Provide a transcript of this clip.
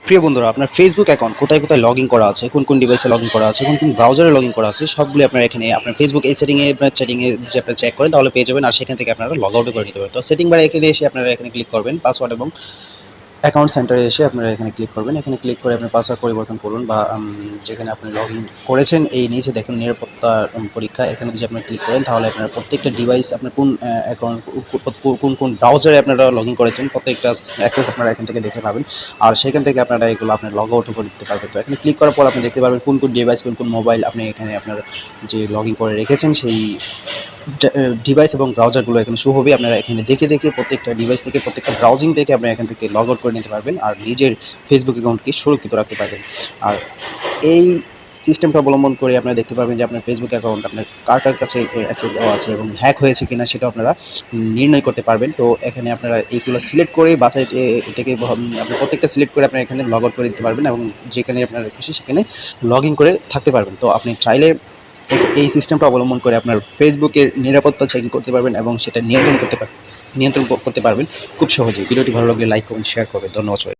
প্রিয় বন্ধুরা, আপনার ফেসবুক অ্যাকাউন্ট কোথায় কোথায় লগ ইন করা আছে, কোন কোন ডিভাইসে লগ ইন করা আছে, কোন কোন ব্রাউজারে লগ ইন করা আছে, সবগুলো আপনার এখানে আপনার ফেসবুক এই সেটিংয়ে আপনার সেটিংয়ে যদি আপনারা চেক করেন তাহলে পেয়ে যাবেন। আর সেখান থেকে আপনারা লগ আউটও করে নিতে পারবেন। তো সেটিং বারে এখানে এসে আপনারা এখানে ক্লিক করবেন পাসওয়ার্ড এবং অ্যাকাউন্ট সেন্টারে এসে আপনারা এখানে ক্লিক করবেন। এখানে ক্লিক করে আপনার পাসওয়ার্ড পরিবর্তন করুন বা যেখানে আপনি লগ ইন করেছেন এই নিচে দেখুন নিরাপত্তা পরীক্ষা। এখানে যদি আপনারা ক্লিক করেন তাহলে আপনার প্রত্যেকটা ডিভাইস আপনার কোন অ্যাকাউন্ট কোন কোন ব্রাউজারে আপনারা লগ ইন করেছেন প্রত্যেকটা অ্যাক্সেস আপনারা এখান থেকে দেখতে পাবেন। আর সেখান থেকে আপনারা এগুলো আপনার লগ আউটও করে দিতে পারবেন। তো এখানে ক্লিক করার পর আপনি দেখতে পারবেন কোন কোন ডিভাইস কোন কোন মোবাইল আপনি এখানে আপনার যে লগ ইন করে রেখেছেন সেই ডিভাইস এবং ব্রাউজারগুলো এখানে শো হবে। আপনারা এখানে দেখে দেখে প্রত্যেকটা ডিভাইস থেকে প্রত্যেকটা ব্রাউজিং থেকে আপনারা এখান থেকে লগ আউট করে নিতে পারবেন আর নিজের ফেসবুক অ্যাকাউন্টকে সুরক্ষিত রাখতে পারবেন। আর এই সিস্টেমটা অবলম্বন করে আপনারা দেখতে পারবেন যে আপনার ফেসবুক অ্যাকাউন্ট আপনার কার কার কাছে অ্যাক্সেস দেওয়া আছে এবং হ্যাক হয়েছে কিনা সেটা আপনারা নির্ণয় করতে পারবেন। তো এখানে আপনারা এইগুলো সিলেক্ট করে বাছাই থেকে আপনি প্রত্যেকটা সিলেক্ট করে আপনারা এখানে লগ আউট করে দিতে পারবেন এবং যেখানে আপনার খুশি সেখানে লগ ইন করে থাকতে পারবেন। তো আপনি চাইলে এই সিস্টেমটা অবলম্বন করে আপনার ফেসবুকের নিরাপত্তা চেকিং করতে পারবেন এবং সেটা নিয়ন্ত্রণ করতে পারবেন খুব সহজেই। ভিডিওটি ভালো লাগলে লাইক করুন, শেয়ার করবেন। ধন্যবাদ সবাইকে।